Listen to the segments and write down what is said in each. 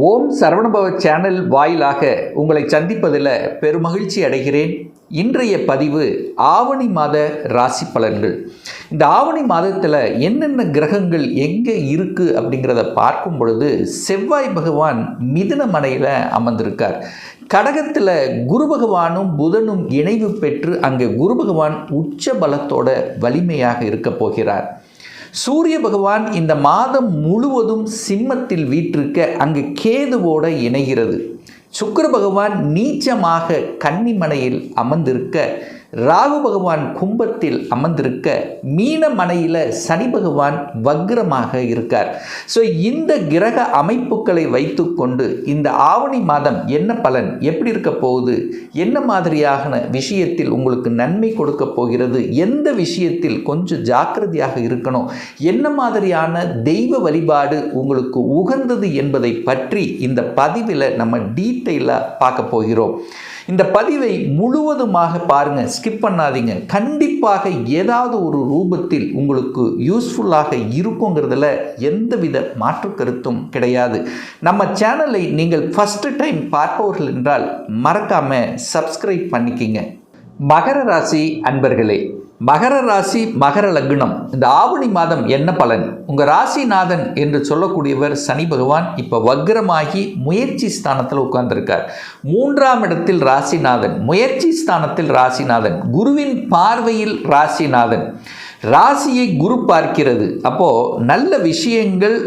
ஓம் Saravanabhava channel வாயிலாக உங்களை சந்திப்பதில் பெருமகிழ்ச்சி அடைகிறேன். இன்றைய பதிவு ஆவணி மாத ராசி பலன்கள். இந்த ஆவணி மாதத்தில் என்னென்ன கிரகங்கள் எங்கே இருக்குது அப்படிங்கிறத பார்க்கும் பொழுது செவ்வாய் பகவான் மிதுன மனையில் அமர்ந்திருக்கார். கடகத்தில் குரு பகவானும் புதனும் இணைவு பெற்று அங்கே குரு பகவான் உச்ச பலத்தோட வலிமையாக இருக்க போகிறார். சூரிய பகவான் இந்த மாதம் முழுவதும் சிம்மத்தில் வீற்றிருக்க அங்கு கேதுவோடு இணைகிறது. சுக்கிர பகவான் நீச்சமாக கன்னிமனையில் அமர்ந்திருக்க, ராகு பகவான் கும்பத்தில் அமர்ந்திருக்க, மீன மனையில் சனி பகவான் வக்ரமாக இருக்கார். ஸோ இந்த கிரக அமைப்புகளை வைத்து கொண்டு இந்த ஆவணி மாதம் என்ன பலன், எப்படி இருக்க போகுது, என்ன மாதிரியான விஷயத்தில் உங்களுக்கு நன்மை கொடுக்க போகிறது, எந்த விஷயத்தில் கொஞ்சம் ஜாக்கிரதையாக இருக்கணும், என்ன மாதிரியான தெய்வ வழிபாடு உங்களுக்கு உகந்தது என்பதை பற்றி இந்த பதிவில் நம்ம டீட்டெயிலாக பார்க்க போகிறோம். இந்த பதிவை முழுவதுமாக பாருங்கள், ஸ்கிப் பண்ணாதீங்க. கண்டிப்பாக ஏதாவது ஒரு ரூபத்தில் உங்களுக்கு யூஸ்ஃபுல்லாக இருக்குங்கிறதுல எந்தவித மாற்று கருத்தும் கிடையாது. நம்ம சேனலை நீங்கள் ஃபஸ்ட்டு டைம் பார்ப்பவர்கள் என்றால் மறக்காமல் சப்ஸ்கிரைப் பண்ணிக்கிங்க. மகர ராசி அன்பர்களே, மகர ராசி மகர லக்னம், இந்த ஆவணி மாதம் என்ன பலன்? உங்கள் ராசிநாதன் என்று சொல்லக்கூடியவர் சனி பகவான் இப்போ வக்ரமாகி முயற்சி ஸ்தானத்தில் உட்கார்ந்துருக்கார். 3ஆம் இடத்தில் ராசிநாதன், முயற்சி ஸ்தானத்தில் ராசிநாதன், குருவின் பார்வையில் ராசிநாதன். ராசியை குரு பார்க்கிறது. அப்போது நல்ல விஷயங்கள்,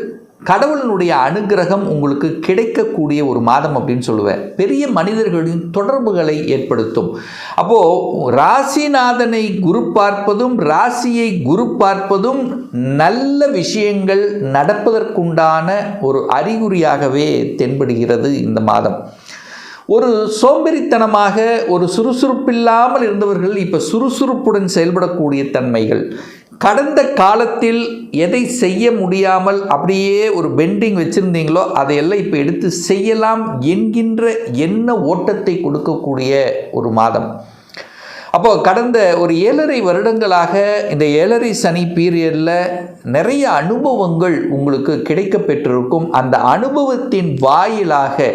கடவுளினுடைய அனுகிரகம் உங்களுக்கு கிடைக்கக்கூடிய ஒரு மாதம் அப்படின்னு சொல்லுவேன். பெரிய மனிதர்களின் தொடர்புகளை ஏற்படுத்தும். அப்போது ராசிநாதனை குரு பார்ப்பதும் ராசியை குரு பார்ப்பதும் நல்ல விஷயங்கள் நடப்பதற்குண்டான ஒரு அறிகுறியாகவே தென்படுகிறது. இந்த மாதம் ஒரு சோம்பேறித்தனமாக, ஒரு சுறுசுறுப்பில்லாமல் இருந்தவர்கள் இப்போ சுறுசுறுப்புடன் செயல்படக்கூடிய தன்மைகள், கடந்த காலத்தில் எதை செய்ய முடியாமல் அப்படியே ஒரு பெண்டிங் வச்சுருந்தீங்களோ அதையெல்லாம் இப்போ எடுத்து செய்யலாம் என்கின்ற எண்ண ஓட்டத்தை கொடுக்கக்கூடிய ஒரு மாதம். அப்போது கடந்த ஒரு 7.5 வருடங்களாக இந்த 7.5 சனி பீரியடில் நிறைய அனுபவங்கள் உங்களுக்கு கிடைக்க பெற்றிருக்கும். அந்த அனுபவத்தின் வாயிலாக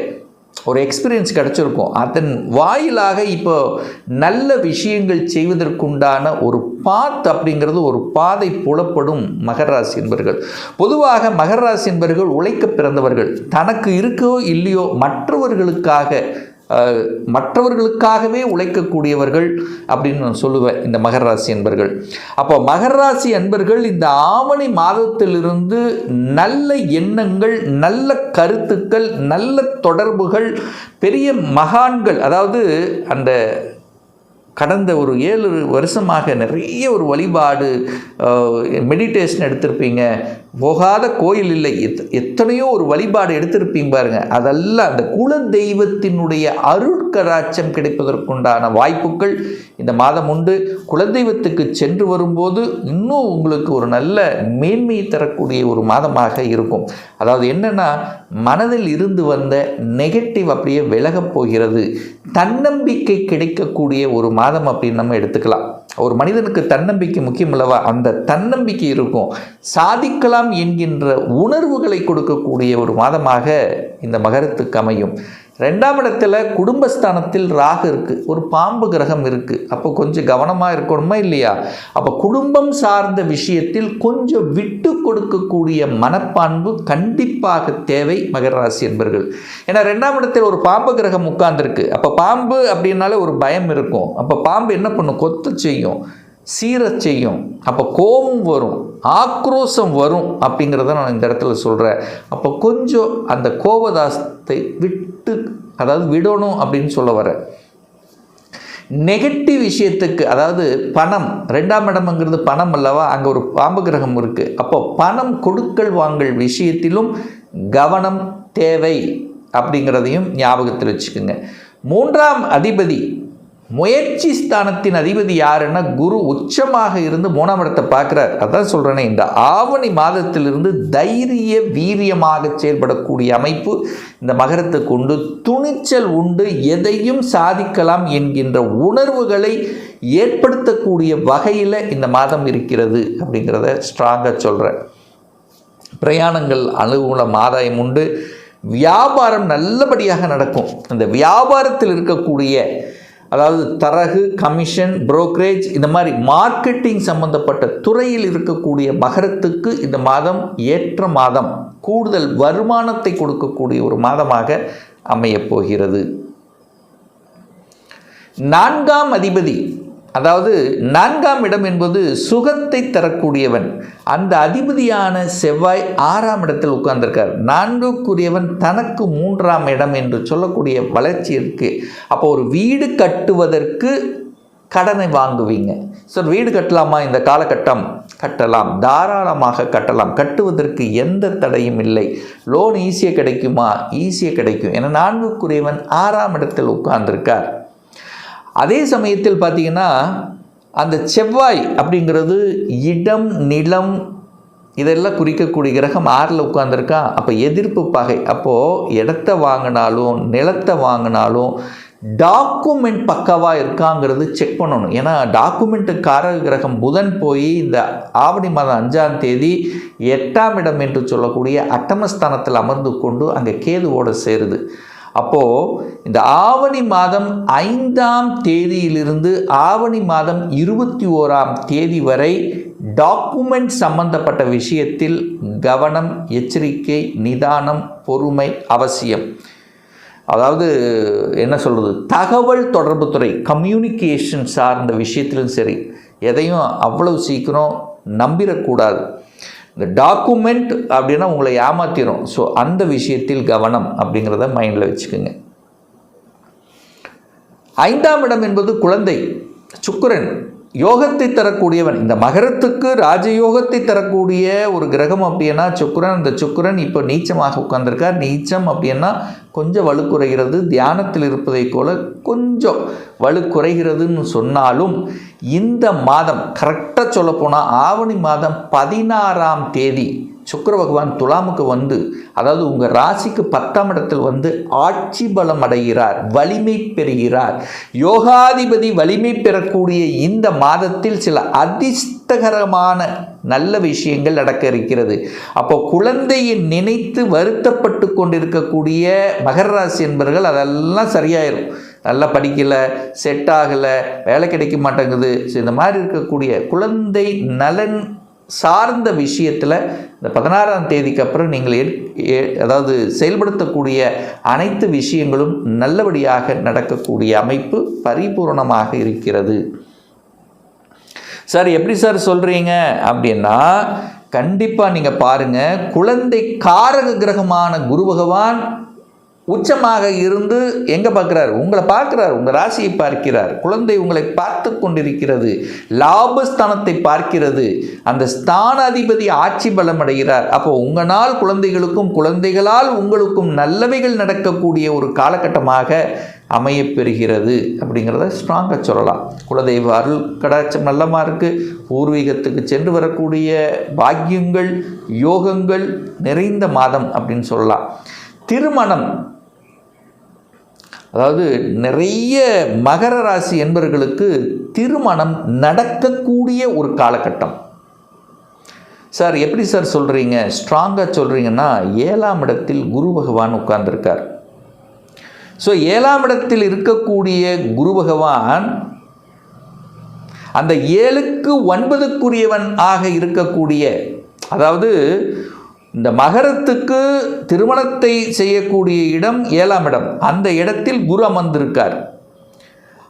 ஒரு எக்ஸ்பீரியன்ஸ் கிடச்சிருக்கும். அதன் வாயிலாக இப்போ நல்ல விஷயங்கள் செய்வதற்குண்டான ஒரு பாத் அப்படிங்கிறது, ஒரு பாதை புலப்படும். மகர ராசி என்பர்கள் பொதுவாக மகர ராசி என்பர்கள் உழைக்க பிறந்தவர்கள். தனக்கு இருக்கோ இல்லையோ மற்றவர்களுக்காகவே உழைக்கக்கூடியவர்கள் அப்படின்னு நான் சொல்லுவேன் இந்த மகர ராசி என்பர்கள். அப்போ மகர ராசி என்பர்கள் இந்த ஆவணி மாதத்திலிருந்து நல்ல எண்ணங்கள், நல்ல கருத்துக்கள், நல்ல தொடர்புகள், பெரிய மகான்கள், அதாவது அந்த கடந்த ஒரு 7 வருஷமாக நிறைய ஒரு வழிபாடு, மெடிடேஷன் எடுத்திருப்பீங்க, போகாத கோயில் இல்லை, எத்தனையோ ஒரு வழிபாடு எடுத்திருப்பீங்க பாருங்கள். அதெல்லாம் அந்த குல தெய்வத்தினுடைய அருட்கராட்சம் கிடைப்பதற்குண்டான வாய்ப்புகள் இந்த மாதம் உண்டு. குலதெய்வத்துக்கு சென்று வரும்போது இன்னும் உங்களுக்கு ஒரு நல்ல மேன்மையை தரக்கூடிய ஒரு மாதமாக இருக்கும். அதாவது என்னென்னா, மனதில் இருந்து வந்த நெகட்டிவ் அப்படியே விலகப் போகிறது. தன்னம்பிக்கை கிடைக்கக்கூடிய ஒரு மாதம் அப்படின்னு நம்ம எடுத்துக்கலாம். ஒரு மனிதனுக்கு தன்னம்பிக்கை முக்கியம் அல்லவா? அந்த தன்னம்பிக்கை இருக்கும், சாதிக்கலாம் என்கின்ற உணர்வுகளை கொடுக்கக்கூடிய ஒரு மாதமாக இந்த மகரத்துக்கு அமையும். 2ஆம் இடத்துல குடும்பஸ்தானத்தில் ராகு இருக்குது, ஒரு பாம்பு கிரகம் இருக்குது. அப்போ கொஞ்சம் கவனமாக இருக்கணுமா இல்லையா? அப்போ குடும்பம் சார்ந்த விஷயத்தில் கொஞ்சம் விட்டு கொடுக்கக்கூடிய மனப்பான்பு கண்டிப்பாக தேவை மகர ராசி என்பர்கள். ஏன்னா 2ஆம் இடத்தில் ஒரு பாம்பு கிரகம் உட்கார்ந்துருக்கு. அப்போ பாம்பு அப்படின்னாலே ஒரு பயம் இருக்கும். அப்போ பாம்பு என்ன பண்ணும்? கொத்த செய்யும், சீரச் செய்யும். அப்போ கோபம் வரும், ஆக்ரோஷம் வரும் அப்படிங்கிறத நான் இந்த இடத்துல சொல்கிறேன். அப்போ கொஞ்சம் அந்த கோபதாசத்தை விடணும் அப்படின்னு சொல்ல வரேன். நெகட்டிவ் விஷயத்துக்கு, அதாவது பணம், 2ஆம் இடம்ங்கிறது பணம் அல்லவா? அங்கே ஒரு பாம்பு கிரகம் இருக்குது. அப்போ பணம் கொடுக்கல் வாங்கல் விஷயத்திலும் கவனம் தேவை அப்படிங்கிறதையும் ஞாபகத்தில் வச்சுக்கோங்க. 3ஆம் அதிபதி, முயற்சி ஸ்தானத்தின் அதிபதி யாருன்னா குரு உச்சமாக இருந்து 3ஆம் இடத்தை பார்க்குறார். அதான் சொல்கிறேனே, இந்த ஆவணி மாதத்திலிருந்து தைரிய வீரியமாக செயல்படக்கூடிய அமைப்பு இந்த மகரத்துக்கு உண்டு. துணிச்சல் உண்டு, எதையும் சாதிக்கலாம் என்கின்ற உணர்வுகளை ஏற்படுத்தக்கூடிய வகையில் இந்த மாதம் இருக்கிறது அப்படிங்கிறத ஸ்ட்ராங்காக சொல்கிறேன். பிரயாணங்கள், அனுகூலம், ஆதாயம் உண்டு. வியாபாரம் நல்லபடியாக நடக்கும். அந்த வியாபாரத்தில் இருக்கக்கூடிய, அதாவது தரகு, கமிஷன், புரோக்கரேஜ், இந்த மாதிரி மார்க்கெட்டிங் சம்பந்தப்பட்ட துறையில் இருக்கக்கூடிய மகரத்துக்கு இந்த மாதம் ஏற்ற மாதம், கூடுதல் வருமானத்தை கொடுக்கக்கூடிய ஒரு மாதமாக அமையப் போகிறது. 4ஆம் அதிபதி, அதாவது 4ஆம் இடம் என்பது சுகத்தை தரக்கூடியவன். அந்த அதிபதியான செவ்வாய் 6ஆம் இடத்தில் உட்கார்ந்திருக்கார். 4க்குரியவன் தனக்கு 3ஆம் இடம் என்று சொல்லக்கூடிய வளர்ச்சி இருக்கு. அப்போ ஒரு வீடு கட்டுவதற்கு கடனை வாங்குவீங்க. சார் வீடு கட்டலாமா இந்த காலகட்டம்? கட்டலாம், தாராளமாக கட்டலாம். கட்டுவதற்கு எந்த தடையும் இல்லை. லோன் ஈஸியாக கிடைக்குமா? ஈஸியாக கிடைக்கும். ஏன்னா 4க்குரியவன் 6ஆம் இடத்தில் உட்கார்ந்திருக்கார். அதே சமயத்தில் பார்த்தீங்கன்னா அந்த செவ்வாய் அப்படிங்கிறது இடம், நிலம் இதெல்லாம் குறிக்கக்கூடிய கிரகம் 6ல் உட்கார்ந்துருக்கா. அப்போ எதிர்ப்பு பகை. அப்போது இடத்த வாங்கினாலும் நிலத்தை வாங்கினாலும் டாக்குமெண்ட் பக்காவாக இருக்காங்கிறது செக் பண்ணணும். ஏன்னா டாக்குமெண்ட்டு காரக கிரகம் புதன் போய் இந்த ஆவணி மாதம் 5ஆம் தேதி 8ஆம் இடம் என்று சொல்லக்கூடிய அட்டமஸ்தானத்தில் அமர்ந்து கொண்டு அங்கே கேதுவோடு சேருது. அப்போது இந்த ஆவணி மாதம் 5ஆம் தேதியிலிருந்து ஆவணி மாதம் 21ஆம் தேதி வரை டாக்குமெண்ட் சம்பந்தப்பட்ட விஷயத்தில் கவனம், எச்சரிக்கை, நிதானம், பொறுமை அவசியம். அதாவது என்ன சொல்கிறது, தகவல் தொடர்பு துறை, கம்யூனிகேஷன் சார்ந்த விஷயத்திலும் சரி, எதையும் அவ்வளவு சீக்கிரம் நம்பிடக்கூடாது. இந்த டாக்குமெண்ட் அப்படின்னா உங்களை ஏமாத்திரும். ஸோ அந்த விஷயத்தில் கவனம் அப்படிங்கிறத மைண்டில் வச்சுக்கோங்க. 5ஆம் இடம் என்பது குழந்தை. சுக்கிரன் யோகத்தை தரக்கூடியவன். இந்த மகரத்துக்கு ராஜயோகத்தை தரக்கூடிய ஒரு கிரகம் அப்படின்னா சுக்கிரன். அந்த சுக்கிரன் இப்போ நீச்சமாக உட்கார்ந்திருக்கார். நீச்சம் அப்படின்னா கொஞ்சம் வலுக்குறைகிறது. தியானத்தில் இருப்பதை போல கொஞ்சம் வலுக்குறைகிறதுன்னு சொன்னாலும் இந்த மாதம் கரெக்டாக சொல்லப்போனால் ஆவணி மாதம் 16ஆம் தேதி சுக்கிர பகவான் துலாமுக்கு வந்து, அதாவது உங்கள் ராசிக்கு 10ஆம் இடத்தில் வந்து ஆட்சி பலம் அடைகிறார், வலிமை பெறுகிறார். யோகாதிபதி வலிமை பெறக்கூடிய இந்த மாதத்தில் சில அதிர்ஷ்டகரமான நல்ல விஷயங்கள் நடக்க இருக்கிறது. அப்போ குழந்தையை நினைத்து வருத்தப்பட்டு கொண்டிருக்கக்கூடிய மகர ராசி என்பவர்கள் அதெல்லாம் சரியாயிரும். நல்லா படிக்கலை, செட் ஆகலை, வேலை கிடைக்க மாட்டேங்குது, இந்த மாதிரி இருக்கக்கூடிய குழந்தை நலன் சார்ந்த விஷயத்தில் இந்த 16ஆம் தேதிக்கு அப்புறம் நீங்கள் அதாவது செயல்படுத்தக்கூடிய அனைத்து விஷயங்களும் நல்லபடியாக நடக்கக்கூடிய அமைப்பு பரிபூர்ணமாக இருக்கிறது. சார் எப்படி சார் சொல்கிறீங்க அப்படின்னா, கண்டிப்பாக நீங்கள் பாருங்கள், குழந்தை காரக கிரகமான குரு பகவான் உச்சமாக இருந்து எங்கே பார்க்குறார்? உங்களை பார்க்குறார், உங்கள் ராசியை பார்க்கிறார். குழந்தை உங்களை பார்த்து கொண்டிருக்கிறது, லாபஸ்தானத்தை பார்க்கிறது. அந்த ஸ்தான அதிபதி ஆட்சி பலம் அடைகிறார். அப்போ உங்களால் குழந்தைகளுக்கும் குழந்தைகளால் உங்களுக்கும் நல்லவைகள் நடக்கக்கூடிய ஒரு காலகட்டமாக அமையப்பெறுகிறது அப்படிங்கிறத ஸ்ட்ராங்காக சொல்லலாம். குலதெய்வ அருள் கடாட்சம் நல்லமாக இருக்குது. பூர்வீகத்துக்கு சென்று வரக்கூடிய பாக்கியங்கள், யோகங்கள் நிறைந்த மாதம் அப்படின்னு சொல்லலாம். திருமணம், அதாவது நிறைய மகர ராசி என்பவர்களுக்கு திருமணம் நடக்கக்கூடிய ஒரு காலகட்டம். சார் எப்படி சார் சொல்கிறீங்க, ஸ்ட்ராங்காக சொல்கிறீங்கன்னா, 7ஆம் இடத்தில் குரு பகவான் உட்கார்ந்துருக்கார். ஸோ 7ஆம் இடத்தில் இருக்கக்கூடிய குரு பகவான் அந்த 7க்கு 9க்குரியவன் ஆக இருக்கக்கூடிய, அதாவது இந்த மகரத்துக்கு திருமணத்தை செய்யக்கூடிய இடம் 7ஆம் இடம். அந்த இடத்தில் குரு அமர்ந்திருக்கார்.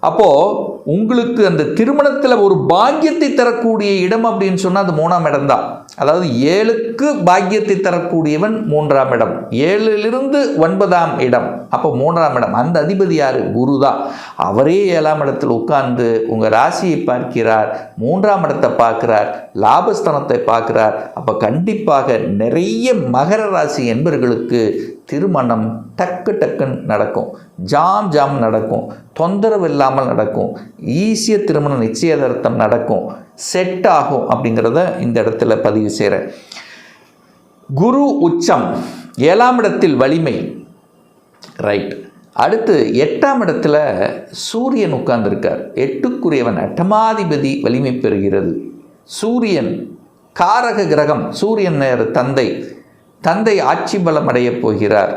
அப்போது உங்களுக்கு அந்த திருமணத்தில் ஒரு பாக்கியத்தை தரக்கூடிய இடம் அப்படின்னு சொன்னால் அது 3ஆம் இடம் தான். அதாவது 7க்கு பாக்கியத்தை தரக்கூடியவன் 3ஆம் இடம், 7லிருந்து 9ஆம் இடம், அப்போ 3ஆம் இடம். அந்த அதிபதி யார்? குரு தான். அவரே 7ஆம் இடத்தில் உட்கார்ந்து உங்கள் ராசியை பார்க்கிறார், 3ஆம் இடத்தை பார்க்கிறார், லாபஸ்தானத்தை பார்க்கிறார். அப்போ கண்டிப்பாக நிறைய மகர ராசி என்பவர்களுக்கு திருமணம் டக்குன்னு நடக்கும், ஜாம் நடக்கும், தொந்தரவு இல்லாமல் நடக்கும், ஈஸியாக திருமண நிச்சயதார்த்தம் நடக்கும், செட் ஆகும் அப்படிங்கிறத இந்த இடத்துல பதிவு செய்கிறேன். குரு உச்சம், 7ஆம் இடத்தில் வலிமை, ரைட். அடுத்து 8ஆம் இடத்துல சூரியன் உட்கார்ந்துருக்கார். 8க்குரியவன் அட்டமாதிபதி வலிமை பெறுகிறது. சூரியன் காரக கிரகம். சூரியன் தந்தை ஆட்சி பலம் அடையப் போகிறார்.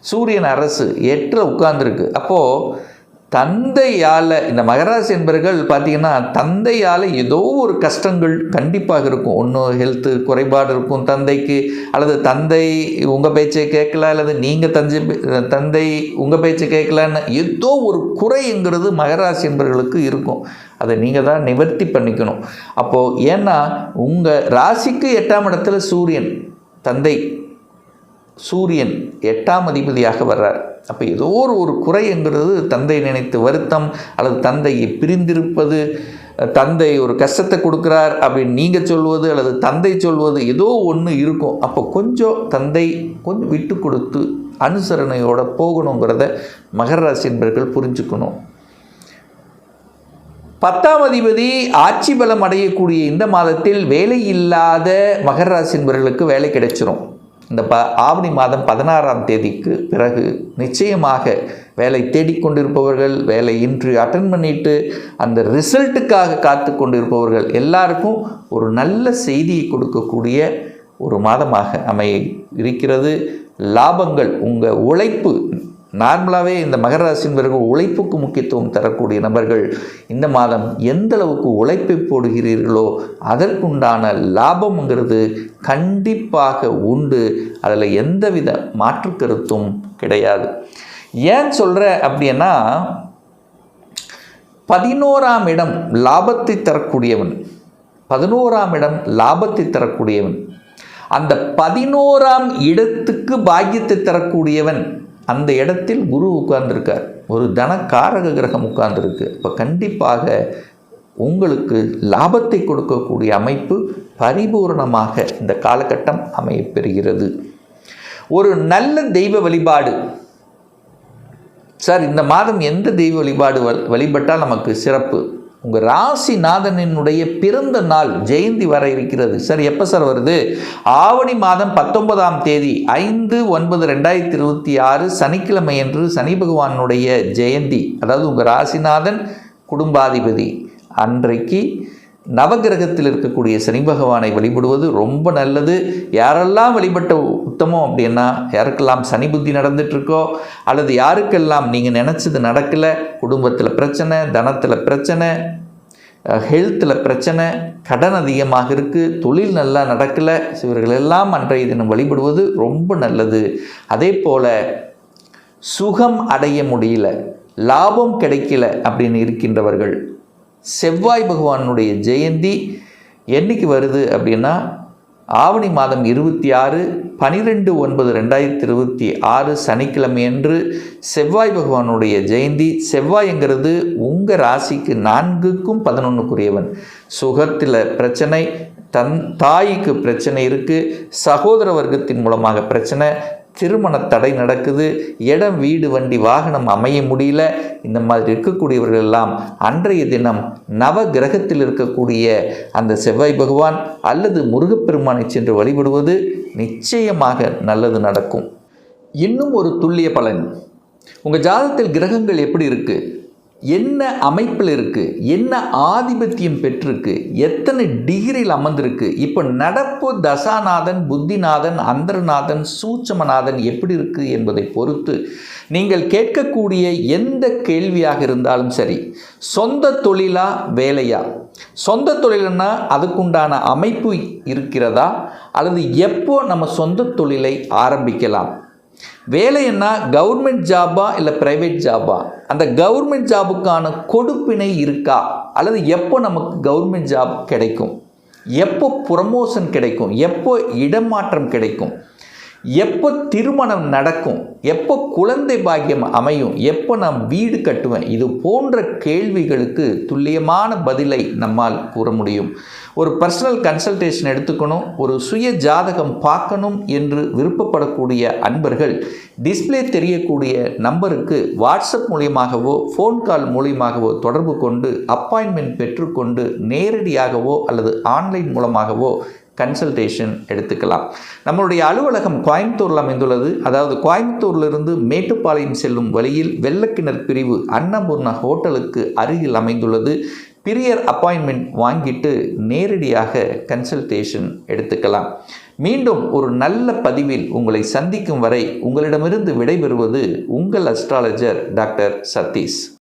சூரியன் அரசு 8ல் உட்கார்ந்துருக்கு. அப்போது தந்தையால் இந்த மகராசி என்பவர்கள் பார்த்திங்கன்னா தந்தையால் ஏதோ ஒரு கஷ்டங்கள் கண்டிப்பாக இருக்கும். ஒன்றும் ஹெல்த்து குறைபாடு இருக்கும் தந்தைக்கு, அல்லது தந்தை உங்கள் பேச்சை கேட்கல, அல்லது நீங்கள் தந்தை உங்கள் பேச்சை கேட்கலன்னு ஏதோ ஒரு குறைங்கிறது மகராசி என்பவர்களுக்கு இருக்கும். அதை நீங்கள் தான் நிவர்த்தி பண்ணிக்கணும். அப்போது ஏன்னா உங்கள் ராசிக்கு 8ஆம் இடத்துல சூரியன், தந்தை சூரியன் 8ஆம் அதிபதியாக வர்றார். அப்போ ஏதோ ஒரு குறைங்கிறது தந்தை நினைத்து வருத்தம், அல்லது தந்தையை பிரிந்திருப்பது, தந்தை ஒரு கஷ்டத்தை கொடுக்குறார் அப்படின்னு நீங்கள் சொல்வது, அல்லது தந்தை சொல்வது ஏதோ ஒன்று இருக்கும். அப்போ தந்தை கொஞ்சம் விட்டு கொடுத்து அனுசரணையோடு போகணுங்கிறத மகர ராசி என்பவர்கள் புரிஞ்சுக்கணும். 10ஆம் அதிபதி ஆட்சி பலம் அடையக்கூடிய இந்த மாதத்தில் வேலை இல்லாத மகர ராசி என்பவர்களுக்கு வேலை கிடைச்சிரும். இந்த ஆவணி மாதம் 16ஆம் தேதிக்கு பிறகு நிச்சயமாக வேலை தேடிக்கொண்டிருப்பவர்கள், வேலை இன்டர்வியூ அட்டன் பண்ணிட்டு அந்த ரிசல்ட்டுக்காக காத்து கொண்டிருப்பவர்கள் எல்லாருக்கும் ஒரு நல்ல செய்தியை கொடுக்கக்கூடிய ஒரு மாதமாக அமைய இருக்கிறது. லாபங்கள், உங்கள் உழைப்பு, நார்மலாகவே இந்த மகர ராசியினர்கள் உழைப்புக்கு முக்கியத்துவம் தரக்கூடிய நபர்கள் இந்த மாதம் எந்த அளவுக்கு உழைப்பை போடுகிறீர்களோ அதற்குண்டான லாபம்ங்கிறது கண்டிப்பாக உண்டு. அதில் எந்தவித மாற்று கருத்தும் கிடையாது. ஏன் சொல்கிற அப்படின்னா 11ஆம் இடம் லாபத்தை தரக்கூடியவன், 11ஆம் இடம் லாபத்தை தரக்கூடியவன், அந்த 11ஆம் இடத்துக்கு பாக்கியத்தை தரக்கூடியவன், அந்த இடத்தில் குரு உட்கார்ந்துருக்கார், ஒரு தனக்காரக கிரகம் உட்கார்ந்துருக்கு. இப்போ கண்டிப்பாக உங்களுக்கு லாபத்தை கொடுக்கக்கூடிய அமைப்பு பரிபூர்ணமாக இந்த காலகட்டம் அமையப்பெறுகிறது. ஒரு நல்ல தெய்வ வழிபாடு, சார் இந்த மாதம் எந்த தெய்வ வழிபாடு வழிபட்டால் நமக்கு சிறப்பு? உங்கள் ராசிநாதனினுடைய பிறந்த நாள் ஜெயந்தி வர இருக்கிறது. சார் எப்போ சார் வருது? ஆவணி மாதம் 19ஆம் தேதி 5/9/2026 சனிக்கிழமை என்று சனி பகவானுடைய ஜெயந்தி. அதாவது உங்கள் ராசிநாதன் குடும்பாதிபதி அன்றைக்கு நவகிரகத்தில் இருக்கக்கூடிய சனி பகவானை வழிபடுவது ரொம்ப நல்லது. யாரெல்லாம் வழிபட்ட உத்தமம் அப்படின்னா, யாருக்கெல்லாம் சனி புத்தி நடந்துட்டுருக்கோ, அல்லது யாருக்கெல்லாம் நீங்கள் நினச்சது நடக்கலை, குடும்பத்தில் பிரச்சனை, தனத்தில் பிரச்சனை, ஹெல்த்தில் பிரச்சனை, கடன் அதிகமாக இருக்குது, தொழில் நல்லா நடக்கலை, இவர்களெல்லாம் அன்றைய தினம் வழிபடுவது ரொம்ப நல்லது. அதே போல் சுகம் அடைய முடியல, லாபம் கிடைக்கல அப்படின்னு இருக்கின்றவர்கள், செவ்வாய் பகவானுடைய ஜெயந்தி என்னைக்கு வருது அப்படின்னா ஆவணி மாதம் 26/12/2026 சனிக்கிழமை அன்று செவ்வாய் பகவானுடைய ஜெயந்தி. செவ்வாய்ங்கிறது உங்கள் ராசிக்கு 4க்கும் 11க்குரியவன். சுகத்தில் பிரச்சனை, தாய்க்கு பிரச்சனை இருக்குது, சகோதர வர்க்கத்தின் மூலமாக பிரச்சனை, திருமண தடை நடக்குது, இடம் வீடு வண்டி வாகனம் அமைய முடியல, இந்த மாதிரி இருக்கக்கூடியவர்கள் எல்லாம் அன்றைய தினம் நவ கிரகத்தில் இருக்கக்கூடிய அந்த செவ்வாய் பகவான் அல்லது முருகப்பெருமானை சென்று வழிபடுவது நிச்சயமாக நல்லது நடக்கும். இன்னும் ஒரு துல்லிய பலன், உங்கள் ஜாதகத்தில் கிரகங்கள் எப்படி இருக்குது, என்ன அமைப்பில் இருக்குது, என்ன ஆதிபத்தியம் பெற்றிருக்கு, எத்தனை டிகிரியில் அமர்ந்திருக்கு, இப்போ நடப்பு தசாநாதன், புத்திநாதன், அந்தரநாதன், சூட்சமநாதன் எப்படி இருக்குது என்பதை பொறுத்து நீங்கள் கேட்கக்கூடிய எந்த கேள்வியாக இருந்தாலும் சரி, சொந்த தொழிலா வேலையா, சொந்த தொழில்னா அதுக்குண்டான அமைப்பு இருக்கிறதா, அல்லது எப்போ நம்ம சொந்த தொழிலை ஆரம்பிக்கலாம், வேலைன்னா கவர்மெண்ட் ஜாபா இல்லை ப்ரைவேட் ஜாபா, அந்த கவர்மெண்ட் ஜாபுக்கான கொடுப்பினை இருக்கா, அல்லது எப்போ நமக்கு கவர்மெண்ட் ஜாப் கிடைக்கும், எப்போ ப்ரமோஷன் கிடைக்கும், எப்போ இடமாற்றம் கிடைக்கும், எப்போ திருமணம் நடக்கும், எப்போ குழந்தை பாக்கியம் அமையும், எப்போ நான் வீடு கட்டுவேன், இது போன்ற கேள்விகளுக்கு துல்லியமான பதிலை நம்மால் கூற முடியும். ஒரு பர்சனல் கன்சல்டேஷன் எடுத்துக்கணும், ஒரு சுய ஜாதகம் பார்க்கணும் என்று விருப்பப்படக்கூடிய அன்பர்கள் டிஸ்பிளே தெரியக்கூடிய நம்பருக்கு வாட்ஸ்அப் மூலியமாகவோ ஃபோன் கால் மூலியமாகவோ தொடர்பு கொண்டு அப்பாயின்மெண்ட் பெற்றுக்கொண்டு நேரடியாகவோ அல்லது ஆன்லைன் மூலமாகவோ கன்சல்டேஷன் எடுத்துக்கலாம். நம்மளுடைய அலுவலகம் கோயம்புத்தூரில் அமைந்துள்ளது. அதாவது கோயம்புத்தூரிலிருந்து மேட்டுப்பாளையம் செல்லும் வழியில் வெள்ளக்கிணர் பிரிவு அன்னபூர்ணா ஹோட்டலுக்கு அருகில் அமைந்துள்ளது. பிரியர் அப்பாயின்மெண்ட் வாங்கிட்டு நேரடியாக கன்சல்டேஷன் எடுத்துக்கலாம். மீண்டும் ஒரு நல்ல பதிவில் உங்களை சந்திக்கும் வரை உங்களிடமிருந்து விடைபெறுவது உங்கள் அஸ்ட்ராலஜர் டாக்டர் சதீஷ்.